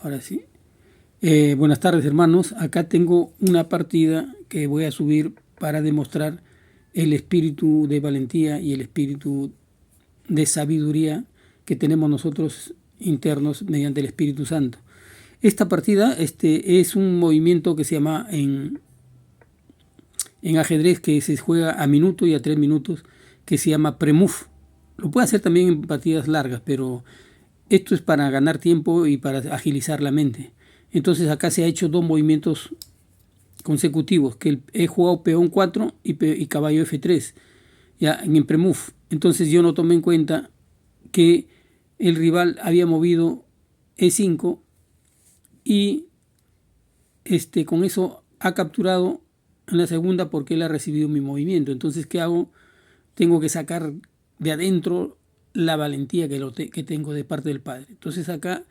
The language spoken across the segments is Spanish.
Ahora sí. Buenas tardes, hermanos. Acá tengo una partida que voy a subir para demostrar el espíritu de valentía y el espíritu de sabiduría que tenemos nosotros internos mediante el Espíritu Santo. Esta partida es un movimiento que se llama en ajedrez, que se juega a minuto y a 3 minutos, que se llama pre-move. Lo puede hacer también en partidas largas, pero esto es para ganar tiempo y para agilizar la mente. Entonces acá se ha hecho 2 movimientos consecutivos, que he jugado peón 4 y caballo F3, ya en pre-move. Entonces yo no tomé en cuenta que el rival había movido E5 y con eso ha capturado en la segunda porque él ha recibido mi movimiento. Entonces, ¿qué hago? Tengo que sacar de adentro la valentía que tengo de parte del padre. Entonces acá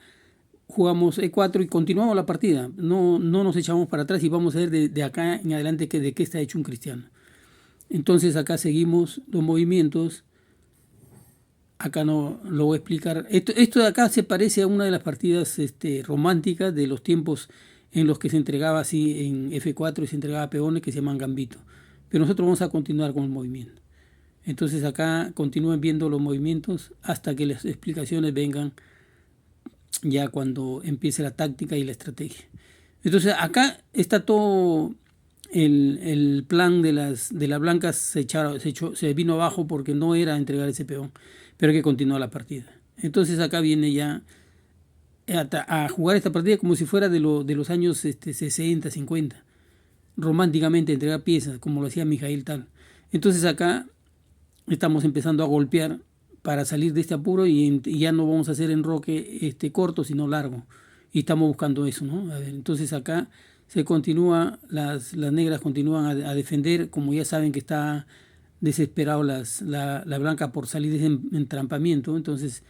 jugamos E4 y continuamos la partida. No nos echamos para atrás y vamos a ver de acá en adelante de qué está hecho un cristiano. Entonces acá seguimos los movimientos. Acá no lo voy a explicar. Esto de acá se parece a una de las partidas románticas de los tiempos en los que se entregaba así en F4 y se entregaba peones, que se llaman gambito. Pero nosotros vamos a continuar con el movimiento. Entonces acá continúen viendo los movimientos hasta que las explicaciones vengan ya cuando empiece la táctica y la estrategia. Entonces acá está todo el plan de las blancas se vino abajo porque no era entregar ese peón, pero hay que continuar la partida. Entonces acá viene ya a jugar esta partida como si fuera de los años 60, 50, románticamente entregar piezas, como lo hacía Mijail Tal. Entonces acá estamos empezando a golpear para salir de este apuro y ya no vamos a hacer enroque corto, sino largo. Y estamos buscando eso, ¿no? A ver, entonces acá se continúa, las negras continúan a defender, como ya saben que está desesperado la blanca por salir de ese entrampamiento. Entonces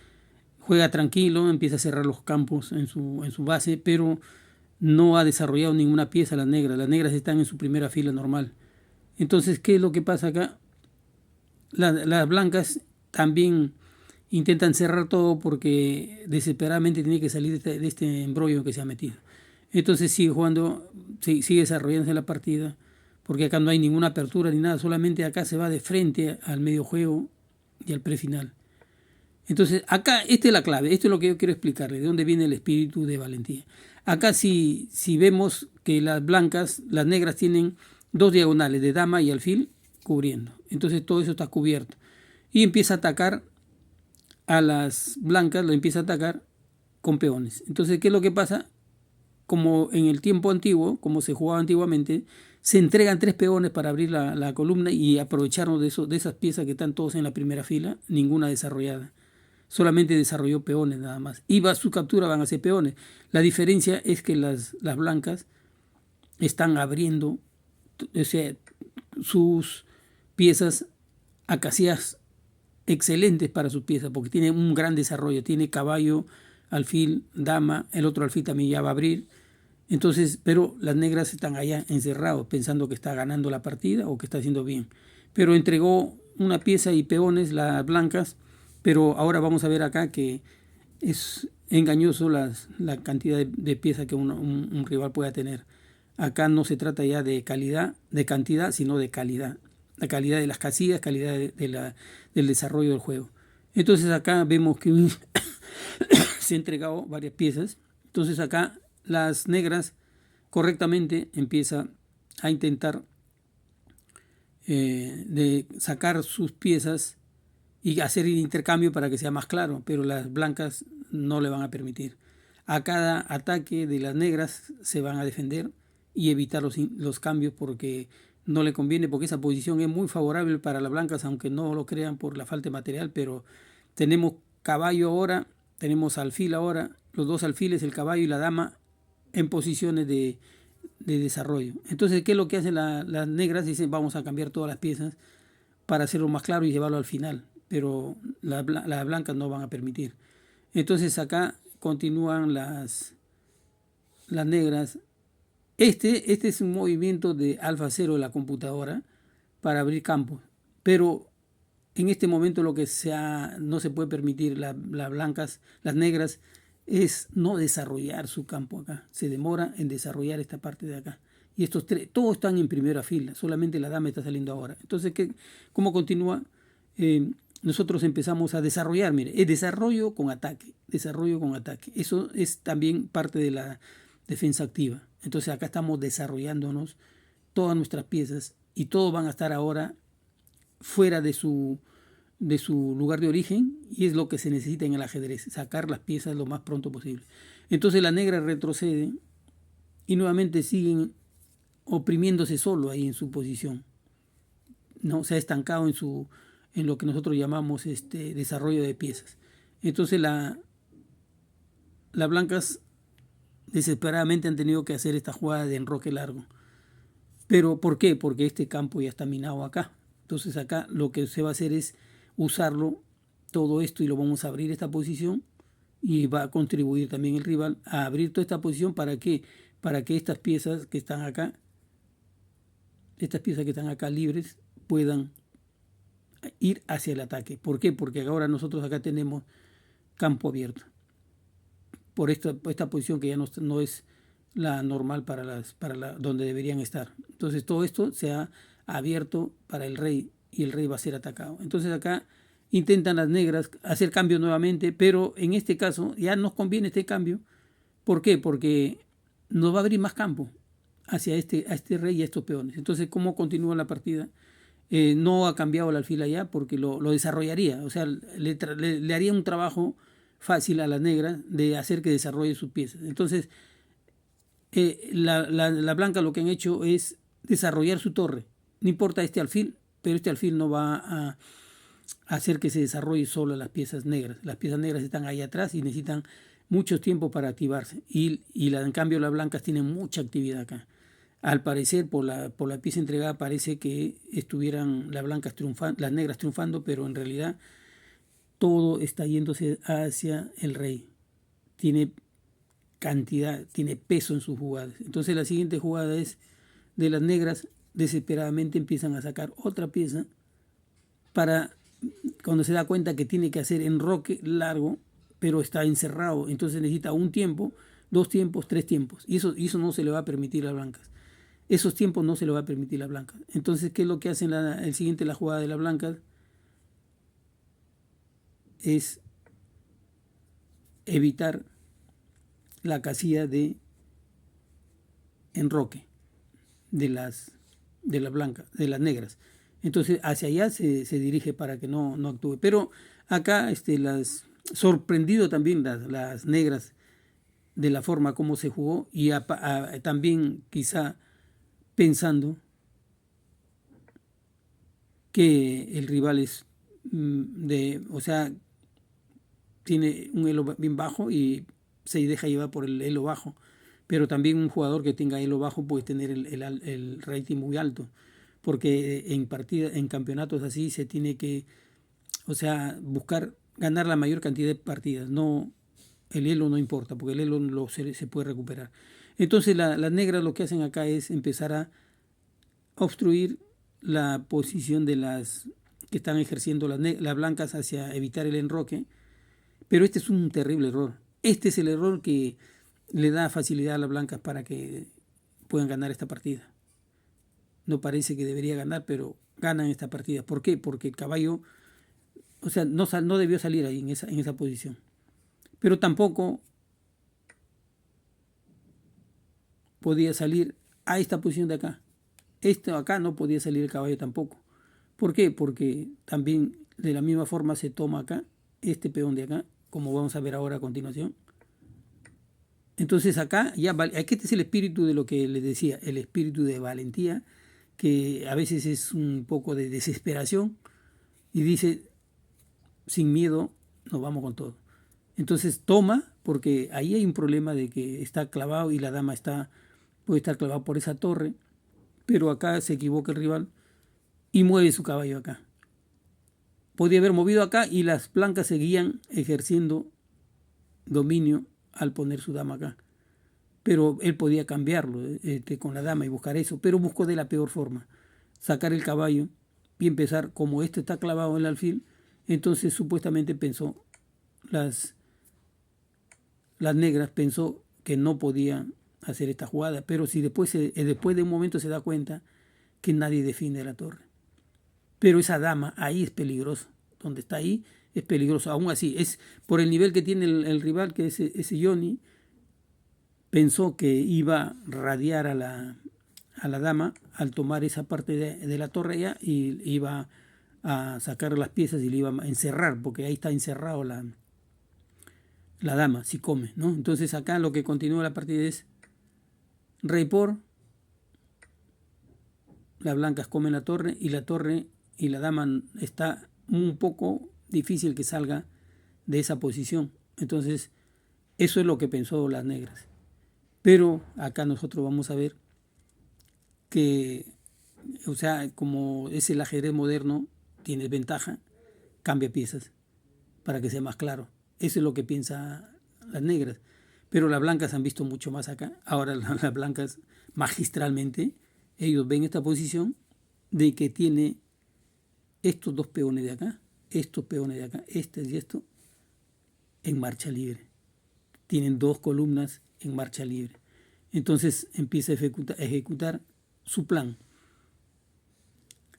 juega tranquilo, empieza a cerrar los campos en su base, pero no ha desarrollado ninguna pieza las negras. Las negras están en su primera fila normal. Entonces, ¿qué es lo que pasa acá? Las blancas también intentan cerrar todo porque desesperadamente tiene que salir de este embrollo que se ha metido. Entonces sigue jugando, sigue desarrollándose la partida, porque acá no hay ninguna apertura ni nada, solamente acá se va de frente al medio juego y al prefinal. Entonces acá, esta es la clave, esto es lo que yo quiero explicarle, de dónde viene el espíritu de valentía. Acá si vemos que las blancas, las negras tienen 2 diagonales de dama y alfil cubriendo. Entonces todo eso está cubierto. Y empieza a atacar a las blancas, lo empieza a atacar con peones. Entonces, ¿qué es lo que pasa? Como en el tiempo antiguo, como se jugaba antiguamente, se entregan 3 peones para abrir la columna y aprovecharnos de esas piezas que están todos en la primera fila, ninguna desarrollada. Solamente desarrolló peones nada más. Y su captura van a ser peones. La diferencia es que las blancas están abriendo, o sea, sus piezas acacias excelentes para sus piezas, porque tiene un gran desarrollo. Tiene caballo, alfil, dama, el otro alfil también ya va a abrir. Entonces, pero las negras están allá encerrados, pensando que está ganando la partida o que está haciendo bien. Pero entregó una pieza y peones las blancas, pero ahora vamos a ver acá que es engañoso la cantidad de piezas que un rival pueda tener. Acá no se trata ya de calidad, de cantidad, sino de calidad. La calidad de las casillas, calidad del desarrollo del juego. Entonces acá vemos que se han entregado varias piezas. Entonces acá las negras correctamente empiezan a intentar de sacar sus piezas y hacer el intercambio para que sea más claro, pero las blancas no le van a permitir. A cada ataque de las negras se van a defender y evitar los cambios porque no le conviene, porque esa posición es muy favorable para las blancas, aunque no lo crean por la falta de material, pero tenemos caballo ahora, tenemos alfil ahora, los 2 alfiles, el caballo y la dama en posiciones de desarrollo. Entonces, ¿qué es lo que hacen las negras? Dicen, vamos a cambiar todas las piezas para hacerlo más claro y llevarlo al final, pero las blancas no van a permitir. Entonces acá continúan las negras. Este es un movimiento de alfa 0 de la computadora para abrir campos, pero en este momento lo que no se puede permitir las blancas, las negras, es no desarrollar su campo acá. Se demora en desarrollar esta parte de acá. Y estos tres, todos están en primera fila, solamente la dama está saliendo ahora. Entonces, ¿cómo continúa? Nosotros empezamos a desarrollar, mire, es desarrollo con ataque, desarrollo con ataque. Eso es también parte de la defensa activa. Entonces acá estamos desarrollándonos todas nuestras piezas y todos van a estar ahora fuera de su lugar de origen, y es lo que se necesita en el ajedrez, sacar las piezas lo más pronto posible. Entonces la negra retrocede y nuevamente siguen oprimiéndose solo ahí en su posición. No se ha estancado en lo que nosotros llamamos desarrollo de piezas. Entonces las blancas desesperadamente han tenido que hacer esta jugada de enroque largo. ¿Pero por qué? Porque este campo ya está minado acá. Entonces acá lo que se va a hacer es usarlo, todo esto, y lo vamos a abrir esta posición, y va a contribuir también el rival a abrir toda esta posición. ¿Para qué? Para que estas piezas que están acá libres puedan ir hacia el ataque. ¿Por qué? Porque ahora nosotros acá tenemos campo abierto por esta posición que ya no es la normal para donde deberían estar. Entonces todo esto se ha abierto para el rey y el rey va a ser atacado. Entonces acá intentan las negras hacer cambio nuevamente, pero en este caso ya nos conviene este cambio. ¿Por qué? Porque nos va a abrir más campo hacia a este rey y a estos peones. Entonces, ¿cómo continúa la partida? No ha cambiado el alfil allá porque lo desarrollaría. O sea, le haría un trabajo fácil a la negra de hacer que desarrolle sus piezas. Entonces, la blanca lo que han hecho es desarrollar su torre. No importa este alfil, pero este alfil no va a hacer que se desarrolle solo las piezas negras. Las piezas negras están ahí atrás y necesitan mucho tiempo para activarse. En cambio, las blancas tienen mucha actividad acá. Al parecer, por la pieza entregada, parece que estuvieran las negras triunfando, pero en realidad todo está yéndose hacia el rey. Tiene cantidad, tiene peso en sus jugadas. Entonces la siguiente jugada es de las negras, desesperadamente empiezan a sacar otra pieza para, cuando se da cuenta que tiene que hacer enroque largo, pero está encerrado, entonces necesita un tiempo, 2 tiempos, 3 tiempos, y eso no se le va a permitir a las blancas. Esos tiempos no se le va a permitir a las blancas. Entonces, ¿qué es lo que hacen la jugada de las blancas? Es evitar la casilla de enroque de las blancas, de las negras. Entonces hacia allá se dirige para que no actúe. Pero acá sorprendido también las negras de la forma como se jugó, y también quizá pensando que el rival es o sea, tiene un elo bien bajo y se deja llevar por el elo bajo. Pero también un jugador que tenga elo bajo puede tener el rating muy alto, porque en campeonatos así se tiene que, o sea, buscar ganar la mayor cantidad de partidas. No, el elo no importa, porque el elo se puede recuperar. Entonces las negras lo que hacen acá es empezar a obstruir la posición de las que están ejerciendo las blancas hacia evitar el enroque. Pero este es un terrible error. Este es el error que le da facilidad a las blancas para que puedan ganar esta partida. No parece que debería ganar, pero ganan esta partida. ¿Por qué? Porque el caballo, o sea, no debió salir ahí en esa posición. Pero tampoco podía salir a esta posición de acá. Acá no podía salir el caballo tampoco. ¿Por qué? Porque también de la misma forma se toma acá, este peón de acá, como vamos a ver ahora a continuación. Entonces acá aquí este es el espíritu de lo que les decía, el espíritu de valentía, que a veces es un poco de desesperación, y dice, sin miedo, nos vamos con todo. Entonces toma, porque ahí hay un problema de que está clavado y la dama puede estar clavada por esa torre, pero acá se equivoca el rival y mueve su caballo acá. Podía haber movido acá y las blancas seguían ejerciendo dominio al poner su dama acá. Pero él podía cambiarlo con la dama y buscar eso, pero buscó de la peor forma, sacar el caballo y empezar, como este está clavado en el alfil, entonces supuestamente pensó las las negras pensó que no podía hacer esta jugada, pero si después de un momento se da cuenta que nadie defiende la torre. Pero esa dama ahí es peligroso, donde está ahí es peligroso, aún así, es por el nivel que tiene el rival, que es ese Johnny, pensó que iba a radiar a la dama al tomar esa parte de la torre ya, y iba a sacar las piezas y le iba a encerrar, porque ahí está encerrado la dama, si come, ¿no? Entonces acá lo que continúa la partida es rey por, las blancas comen la torre y la dama está un poco difícil que salga de esa posición. Entonces eso es lo que pensó las negras. Pero acá nosotros vamos a ver que, o sea, como es el ajedrez moderno, tiene ventaja, cambia piezas para que sea más claro. Eso es lo que piensan las negras. Pero las blancas han visto mucho más acá. Ahora las blancas magistralmente, ellos ven esta posición de que tiene estos dos peones de acá, estos peones de acá, este y esto, en marcha libre. Tienen dos columnas en marcha libre. Entonces empieza a ejecutar su plan.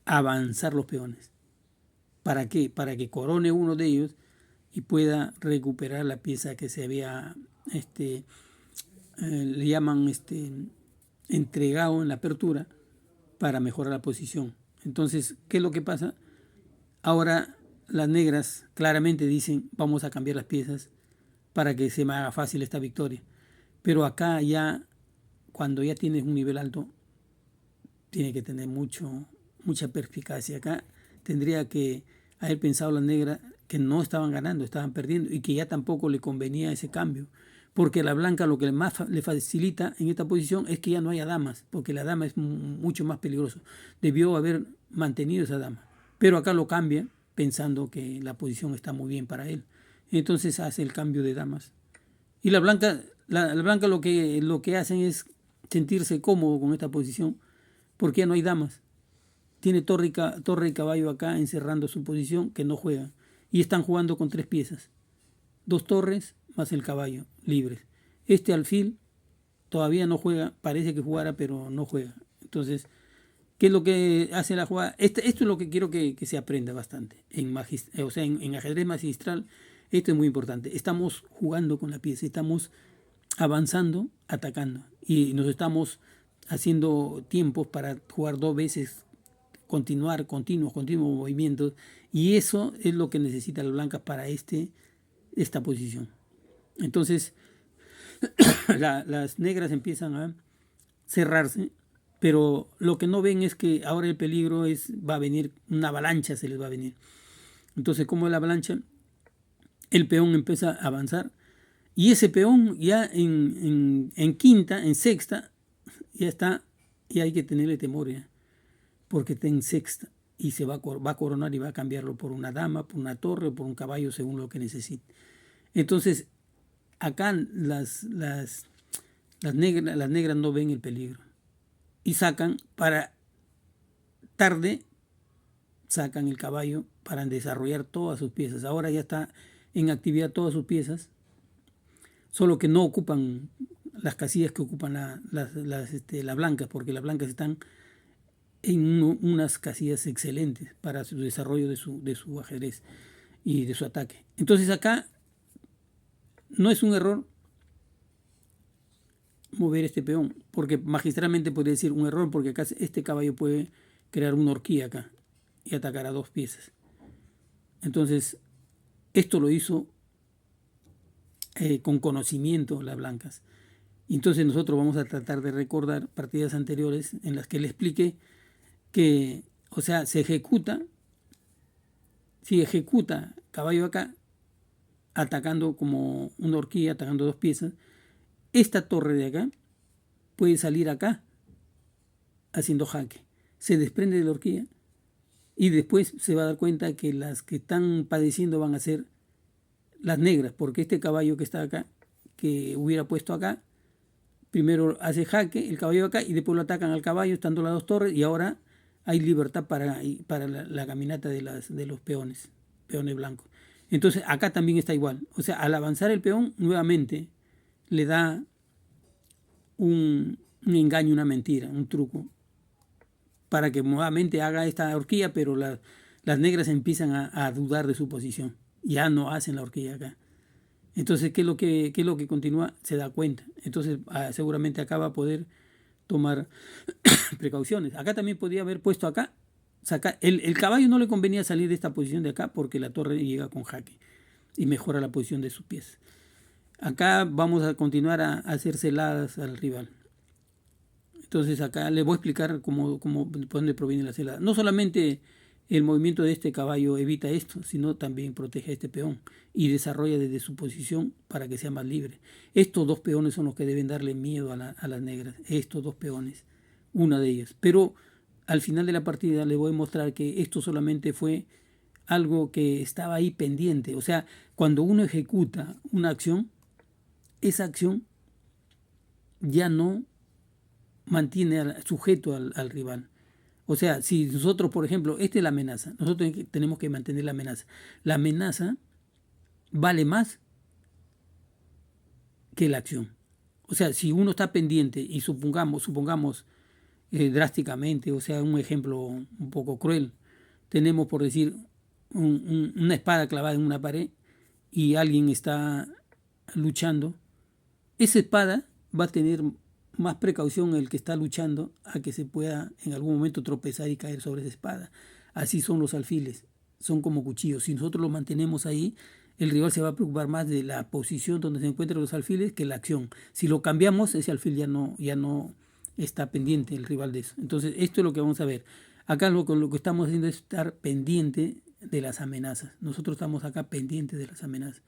Avanzar los peones. ¿Para qué? Para que corone uno de ellos y pueda recuperar la pieza que se había, le llaman entregado en la apertura para mejorar la posición. Entonces, ¿qué es lo que pasa? Ahora las negras claramente dicen, vamos a cambiar las piezas para que se me haga fácil esta victoria. Pero acá ya, cuando ya tienes un nivel alto, tiene que tener mucha perspicacia. Acá tendría que haber pensado las negras que no estaban ganando, estaban perdiendo, y que ya tampoco le convenía ese cambio. Porque a la blanca lo que más le facilita en esta posición es que ya no haya damas, porque la dama es mucho más peligroso. Debió haber mantenido esa dama. Pero acá lo cambia pensando que la posición está muy bien para él. Entonces hace el cambio de damas. Y la blanca lo que hacen es sentirse cómodo con esta posición, porque ya no hay damas. Tiene torre y caballo acá encerrando su posición, que no juegan. Y están jugando con tres piezas. Dos torres más el caballo, libres. Este alfil todavía no juega, parece que jugara, pero no juega. Entonces, ¿qué es lo que hace la jugada? Esto es lo que quiero que se aprenda bastante. En ajedrez magistral, esto es muy importante. Estamos jugando con la pieza, estamos avanzando, atacando. Y nos estamos haciendo tiempos para jugar dos veces, continuos movimientos. Y eso es lo que necesita las blancas para esta posición. Entonces, las negras empiezan a cerrarse, pero lo que no ven es que ahora el peligro va a venir, una avalancha se les va a venir. Entonces, como la avalancha, el peón empieza a avanzar, y ese peón ya en quinta, en sexta, ya está, y hay que tenerle temor ya, porque está en sexta, y se va a coronar y va a cambiarlo por una dama, por una torre o por un caballo, según lo que necesite. Entonces, acá las negras no ven el peligro y sacan sacan el caballo para desarrollar todas sus piezas. Ahora ya está en actividad todas sus piezas, solo que no ocupan las casillas que ocupan las blancas, porque las blancas están en unas casillas excelentes para su desarrollo de su ajedrez y de su ataque. Entonces acá no es un error mover este peón, porque magistralmente podría decir un error, porque acá este caballo puede crear una horquilla acá y atacar a dos piezas. Entonces, esto lo hizo con conocimiento las blancas. Entonces nosotros vamos a tratar de recordar partidas anteriores en las que le expliqué que, o sea, si ejecuta caballo acá, atacando como una horquilla, atacando dos piezas, esta torre de acá puede salir acá haciendo jaque. Se desprende de la horquilla y después se va a dar cuenta que las que están padeciendo van a ser las negras, porque este caballo que está acá, que hubiera puesto acá, primero hace jaque el caballo acá y después lo atacan al caballo estando las dos torres, y ahora hay libertad para la caminata de los peones blancos. Entonces acá también está igual. O sea, al avanzar el peón, nuevamente le da un engaño, una mentira, un truco, para que nuevamente haga esta horquilla, pero las negras empiezan a dudar de su posición. Ya no hacen la horquilla acá. Entonces, ¿qué es lo que continúa? Se da cuenta. Entonces, seguramente acá va a poder tomar precauciones. Acá también podría haber puesto acá. O sea, acá el caballo no le convenía salir de esta posición de acá porque la torre llega con jaque y mejora la posición de sus pies. Acá vamos a continuar a hacer celadas al rival. Entonces acá le voy a explicar cómo, de dónde proviene la celada. No solamente el movimiento de este caballo evita esto, sino también protege a este peón y desarrolla desde su posición para que sea más libre. Estos dos peones son los que deben darle miedo a las negras. Estos dos peones, una de ellas. Pero al final de la partida le voy a mostrar que esto solamente fue algo que estaba ahí pendiente. O sea, cuando uno ejecuta una acción, esa acción ya no mantiene sujeto al rival. O sea, si nosotros, por ejemplo, esta es la amenaza, nosotros tenemos que mantener la amenaza. La amenaza vale más que la acción. O sea, si uno está pendiente y supongamos drásticamente, o sea, un ejemplo un poco cruel, tenemos por decir una espada clavada en una pared y alguien está luchando, esa espada va a tener más precaución el que está luchando a que se pueda en algún momento tropezar y caer sobre esa espada. Así son los alfiles, son como cuchillos. Si nosotros los mantenemos ahí, el rival se va a preocupar más de la posición donde se encuentran los alfiles que la acción. Si lo cambiamos, ese alfil ya no está pendiente el rival de eso. Entonces, esto es lo que vamos a ver. Acá lo que estamos haciendo es estar pendiente de las amenazas. Nosotros estamos acá pendientes de las amenazas.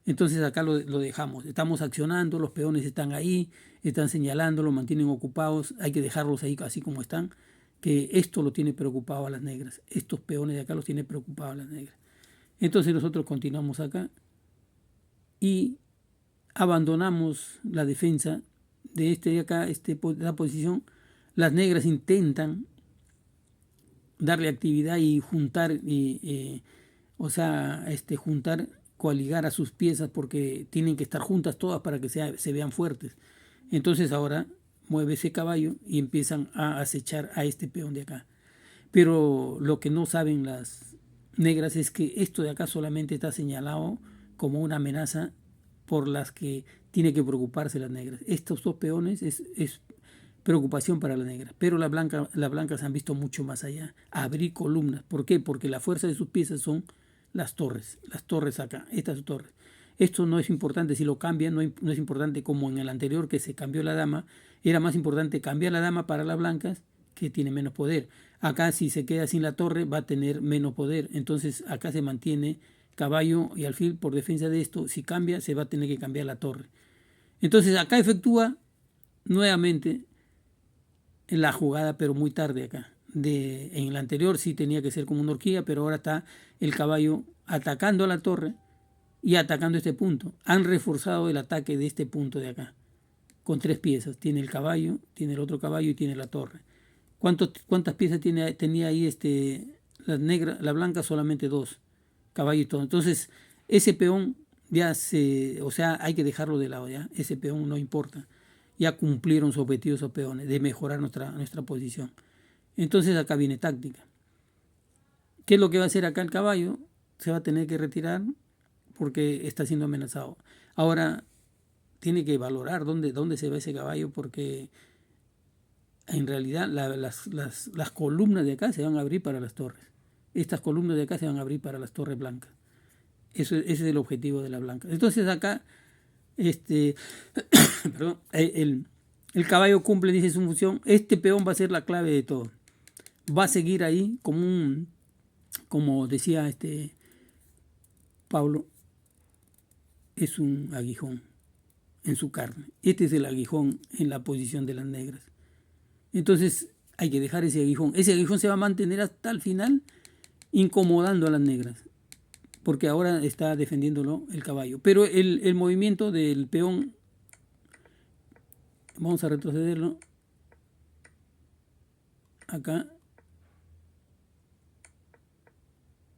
Entonces acá lo dejamos, estamos accionando, los peones están ahí, están señalando, lo mantienen ocupados, hay que dejarlos ahí así como están, que esto lo tiene preocupado a las negras, estos peones de acá los tiene preocupado a las negras. Entonces nosotros continuamos acá y abandonamos la defensa de de acá, la posición. Las negras intentan darle actividad y juntar, juntar, coaligar a sus piezas porque tienen que estar juntas todas para que se vean fuertes. Entonces ahora mueve ese caballo y empiezan a acechar a este peón de acá. Pero lo que no saben las negras es que esto de acá solamente está señalado como una amenaza por las que tiene que preocuparse las negras. Estos dos peones es preocupación para las negras, pero las blancas han visto mucho más allá, abrir columnas. ¿Por qué? Porque la fuerza de sus piezas son las torres acá, estas torres. Esto no es importante, si lo cambian no es importante como en el anterior que se cambió la dama, era más importante cambiar la dama para las blancas que tiene menos poder. Acá si se queda sin la torre va a tener menos poder, entonces acá se mantiene caballo y alfil por defensa de esto. Si cambia se va a tener que cambiar la torre. Entonces acá efectúa nuevamente en la jugada, pero muy tarde acá. En el anterior sí tenía que ser como una horquilla, pero ahora está el caballo atacando a la torre y atacando este punto. Han reforzado el ataque de este punto de acá con 3 piezas. Tiene el caballo, tiene el otro caballo y tiene la torre. ¿Cuántas piezas tenía ahí la blanca? Solamente 2, caballo y todo. Entonces ese peón ya hay que dejarlo de lado ya. Ese peón no importa. Ya cumplieron su objetivo esos peones de mejorar nuestra posición. Entonces acá viene táctica. ¿Qué es lo que va a hacer acá el caballo? Se va a tener que retirar porque está siendo amenazado. Ahora tiene que valorar dónde se va ese caballo porque en realidad las columnas de acá se van a abrir para las torres. Estas columnas de acá se van a abrir para las torres blancas. Ese es el objetivo de la blanca. Entonces acá perdón, el caballo cumple, dice su función. Este peón va a ser la clave de todo. Va a seguir ahí como decía Pablo, es un aguijón en su carne. Este es el aguijón en la posición de las negras. Entonces hay que dejar ese aguijón. Ese aguijón se va a mantener hasta el final incomodando a las negras, porque ahora está defendiéndolo el caballo. Pero el movimiento del peón, vamos a retrocederlo acá.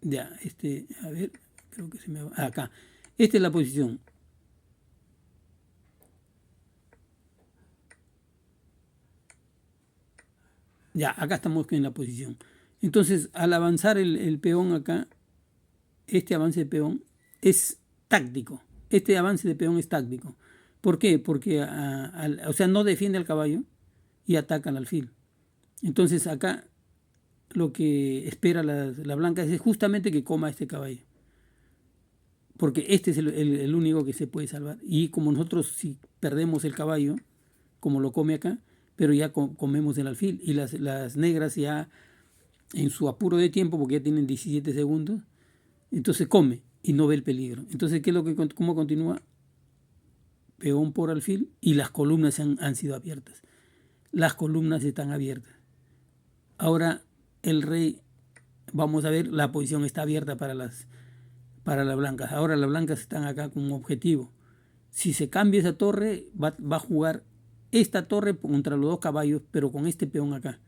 Ya, a ver, creo que se me va. Acá. Esta es la posición. Ya, acá estamos en la posición. Entonces, al avanzar el peón acá, este avance de peón es táctico. Este avance de peón es táctico. ¿Por qué? Porque o sea, no defiende al caballo y ataca al alfil. Entonces acá lo que espera la blanca es justamente que coma este caballo. Porque este es el único que se puede salvar. Y como nosotros si perdemos el caballo, como lo come acá, pero ya comemos el alfil. Y las negras ya en su apuro de tiempo, porque ya tienen 17 segundos, entonces come y no ve el peligro. Entonces, ¿qué es lo que cómo continúa? Peón por alfil y las columnas han sido abiertas. Las columnas están abiertas. Ahora el rey, vamos a ver, la posición está abierta para las blancas. Ahora las blancas están acá con un objetivo. Si se cambia esa torre, va a jugar esta torre contra los dos caballos, pero con este peón acá.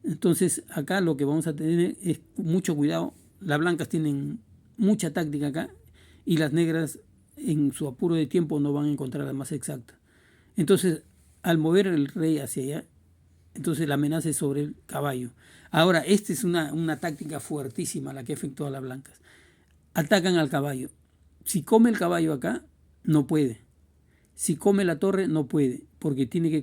Entonces acá lo que vamos a tener es mucho cuidado. Las blancas tienen mucha táctica acá y las negras en su apuro de tiempo no van a encontrar la más exacta. Entonces al mover el rey hacia allá, entonces la amenaza es sobre el caballo. Ahora, esta es una táctica fuertísima la que efectúa las blancas. Atacan al caballo. Si come el caballo acá, no puede. Si come la torre, no puede, porque tiene que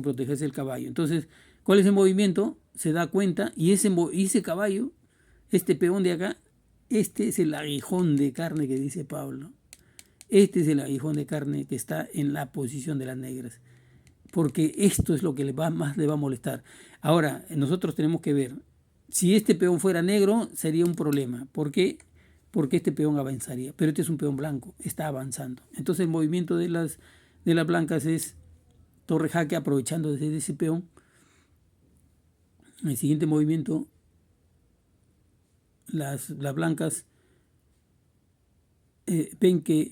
protegerse el caballo. Entonces, ¿cuál es el movimiento? Se da cuenta y ese caballo, este peón de acá, este es el aguijón de carne que dice Pablo. Este es el aguijón de carne que está en la posición de las negras. Porque esto es lo que más le va a molestar. Ahora, nosotros tenemos que ver, si este peón fuera negro, sería un problema. ¿Por qué? Porque este peón avanzaría. Pero este es un peón blanco, está avanzando. Entonces el movimiento de las blancas es torre jaque aprovechando desde ese peón. En el siguiente movimiento, las blancas ven que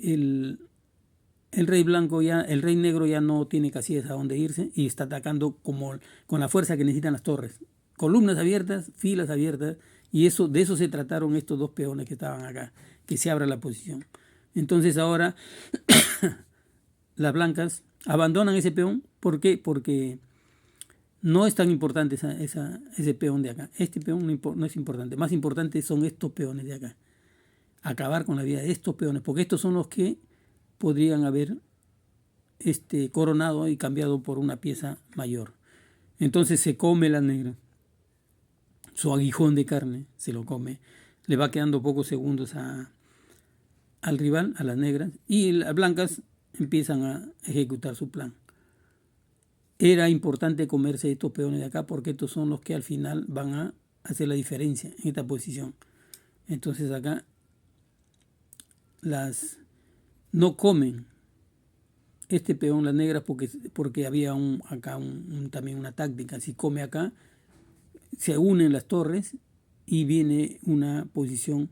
el rey negro ya no tiene casillas a dónde irse y está atacando con la fuerza que necesitan las torres. Columnas abiertas, filas abiertas, y de eso se trataron estos dos peones que estaban acá, que se abra la posición. Entonces ahora las blancas abandonan ese peón. ¿Por qué? Porque no es tan importante ese peón de acá. Este peón no es importante. Más importante son estos peones de acá. Acabar con la vida de estos peones, porque estos son los que podrían haber coronado y cambiado por una pieza mayor. Entonces se come la negra. Su aguijón de carne se lo come. Le va quedando pocos segundos al rival, a las negras, y las blancas empiezan a ejecutar su plan. Era importante comerse estos peones de acá porque estos son los que al final van a hacer la diferencia en esta posición. Entonces acá no comen este peón las negras porque había acá también una táctica. Si come acá, se unen las torres y viene una posición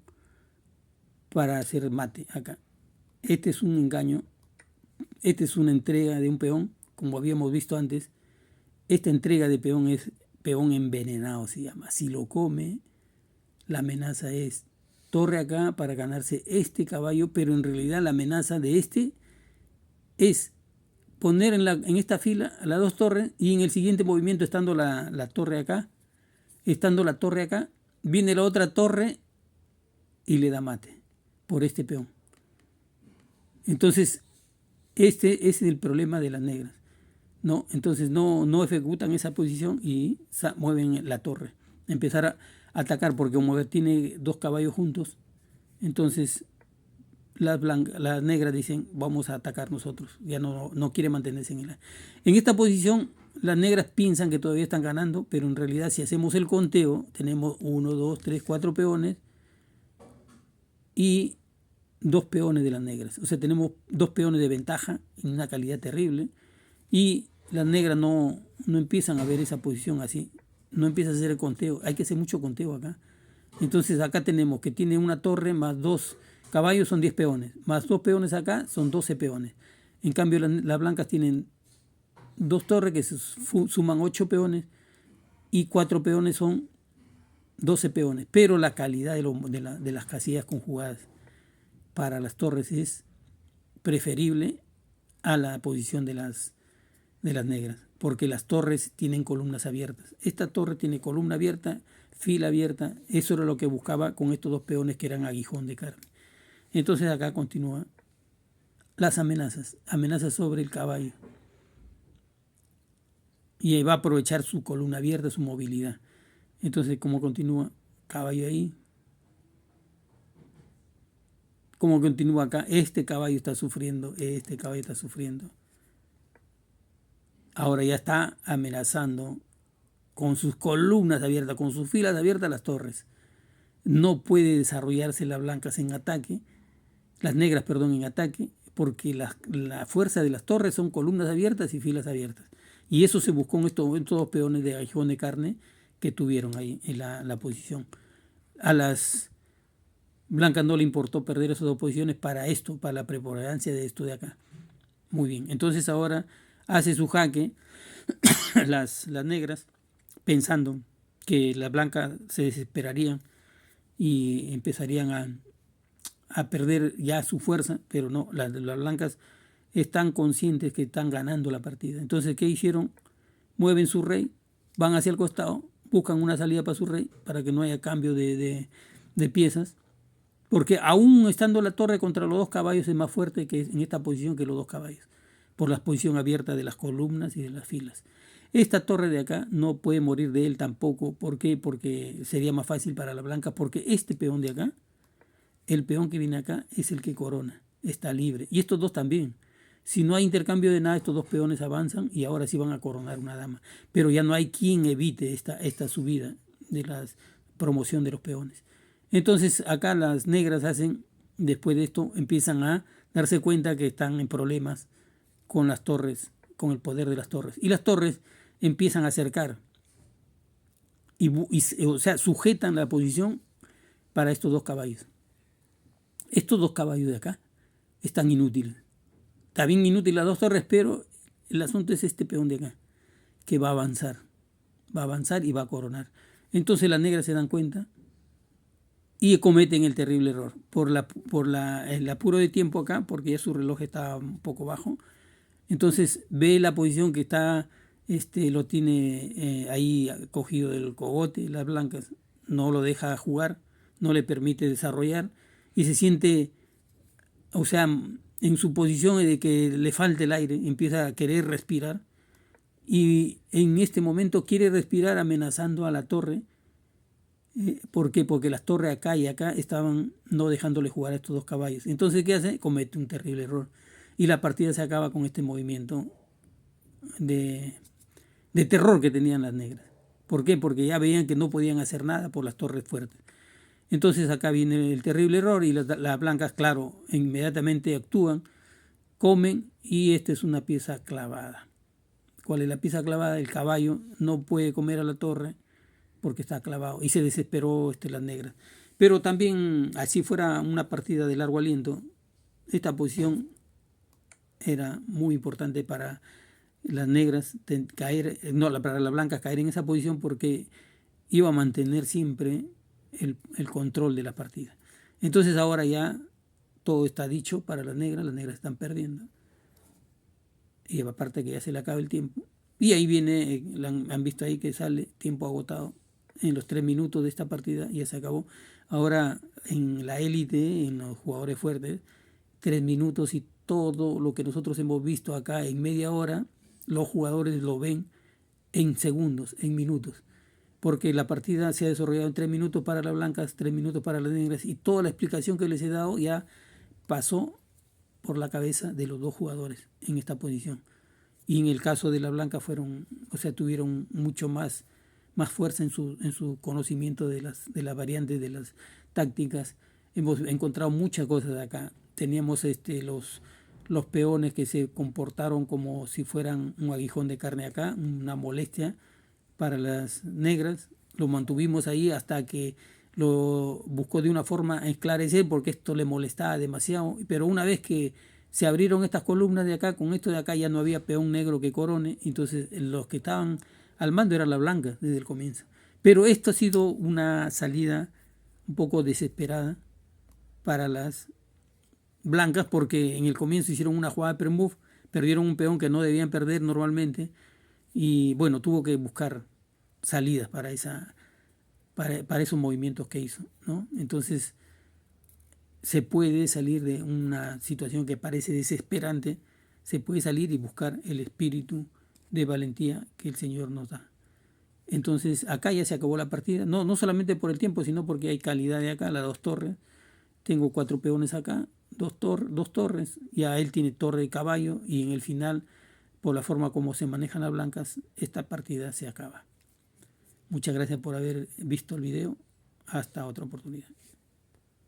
para hacer mate acá. Este es un engaño. Esta es una entrega de un peón, como habíamos visto antes. Esta entrega de peón es peón envenenado, se llama. Si lo come, la amenaza es torre acá para ganarse este caballo, pero en realidad la amenaza de este es poner en esta fila a las dos torres y en el siguiente movimiento, estando la torre acá, viene la otra torre y le da mate por este peón. Entonces, este es el problema de las negras. Entonces no ejecutan esa posición y mueven la torre. Empezar a atacar, porque como tiene dos caballos juntos, entonces las negras dicen vamos a atacar nosotros. Ya no quiere mantenerse en esta posición. Las negras piensan que todavía están ganando, pero en realidad si hacemos el conteo, tenemos 1, 2, 3, 4 peones y 2 peones de las negras. O sea, tenemos 2 peones de ventaja en una calidad terrible. Y las negras no empiezan a ver esa posición así. No empiezan a hacer el conteo. Hay que hacer mucho conteo acá. Entonces acá tenemos que tiene una torre más 2 caballos, son 10 peones. Más 2 peones acá son 12 peones. En cambio las blancas tienen 2 torres que suman 8 peones y 4 peones son 12 peones. Pero la calidad de las casillas conjugadas para las torres es preferible a la posición de las de las negras, porque las torres tienen columnas abiertas. Esta torre tiene columna abierta, fila abierta. Eso era lo que buscaba con estos dos peones que eran aguijón de carne. Entonces acá continúa las amenazas, amenazas sobre el caballo. Y va a aprovechar su columna abierta, su movilidad. Entonces, como continúa, caballo ahí. Como continúa acá, este caballo está sufriendo, este caballo está sufriendo. Ahora ya está amenazando con sus columnas abiertas, con sus filas abiertas las torres. No puede desarrollarse las blancas en ataque, las negras, perdón, en ataque, porque la fuerza de las torres son columnas abiertas y filas abiertas. Y eso se buscó en estos dos peones de aguijón de carne que tuvieron ahí en la posición. A las blancas no le importó perder esas dos posiciones para esto, para la preponderancia de esto de acá. Muy bien, entonces ahora hace su jaque las negras, pensando que las blancas se desesperarían y empezarían a perder ya su fuerza, pero no, las blancas están conscientes que están ganando la partida. Entonces, ¿qué hicieron? Mueven su rey, van hacia el costado, buscan una salida para su rey, para que no haya cambio de piezas, porque aún estando la torre contra los dos caballos es más fuerte que en esta posición que los dos caballos, por la posición abierta de las columnas y de las filas. Esta torre de acá no puede morir de él tampoco. ¿Por qué? Porque sería más fácil para la blanca, porque este peón de acá, el peón que viene acá, es el que corona, está libre. Y estos dos también. Si no hay intercambio de nada, estos dos peones avanzan y ahora sí van a coronar una dama. Pero ya no hay quien evite esta subida de la promoción de los peones. Entonces acá las negras hacen, después de esto, empiezan a darse cuenta que están en problemas con las torres, con el poder de las torres. Y las torres empiezan a acercar o sea, sujetan la posición para estos dos caballos. Estos dos caballos de acá están inútiles. Está bien inútil las dos torres, pero el asunto es este peón de acá, que va a avanzar y va a coronar. Entonces las negras se dan cuenta y cometen el terrible error. Por el apuro de tiempo acá, porque ya su reloj está un poco bajo, entonces ve la posición que está, lo tiene ahí cogido del cogote, las blancas no lo deja jugar, no le permite desarrollar y se siente, o sea, en su posición de que le falta el aire, empieza a querer respirar y en este momento quiere respirar amenazando a la torre. ¿Por qué? Porque las torres acá y acá estaban no dejándole jugar a estos dos caballos. Entonces, ¿qué hace? Comete un terrible error. Y la partida se acaba con este movimiento de terror que tenían las negras. ¿Por qué? Porque ya veían que no podían hacer nada por las torres fuertes. Entonces acá viene el terrible error y las blancas, claro, inmediatamente actúan, comen y esta es una pieza clavada. ¿Cuál es la pieza clavada? El caballo no puede comer a la torre porque está clavado y se desesperó las negras. Pero también, así fuera una partida de largo aliento, esta posición era muy importante para las negras caer, no, para las blancas caer en esa posición porque iba a mantener siempre el control de la partida. Entonces ahora ya todo está dicho para las negras están perdiendo. Y aparte que ya se le acaba el tiempo. Y ahí viene, han visto ahí que sale tiempo agotado. En los 3 minutos de esta partida ya se acabó. Ahora en la élite, en los jugadores fuertes, 3 minutos y todo lo que nosotros hemos visto acá en media hora, los jugadores lo ven en segundos, en minutos. Porque la partida se ha desarrollado en 3 minutos para las blancas, 3 minutos para las negras y toda la explicación que les he dado ya pasó por la cabeza de los dos jugadores en esta posición. Y en el caso de la blanca tuvieron mucho más fuerza en su conocimiento de las variantes, de las tácticas. Hemos encontrado muchas cosas de acá. Teníamos los peones que se comportaron como si fueran un aguijón de carne acá, una molestia para las negras. Lo mantuvimos ahí hasta que lo buscó de una forma a esclarecer porque esto le molestaba demasiado. Pero una vez que se abrieron estas columnas de acá, con esto de acá ya no había peón negro que corone, entonces los que estaban al mando eran las blancas desde el comienzo. Pero esto ha sido una salida un poco desesperada para las blancas porque en el comienzo hicieron una jugada de perdieron un peón que no debían perder normalmente y bueno, tuvo que buscar salidas para esos movimientos que hizo, ¿no? Entonces se puede salir de una situación que parece desesperante, se puede salir y buscar el espíritu de valentía que el Señor nos da. Entonces acá ya se acabó la partida, no solamente por el tiempo, sino porque hay calidad de acá, las dos torres. Tengo 4 peones acá, dos torres, ya él tiene torre de caballo y en el final, por la forma como se manejan las blancas, esta partida se acaba. Muchas gracias por haber visto el video. Hasta otra oportunidad.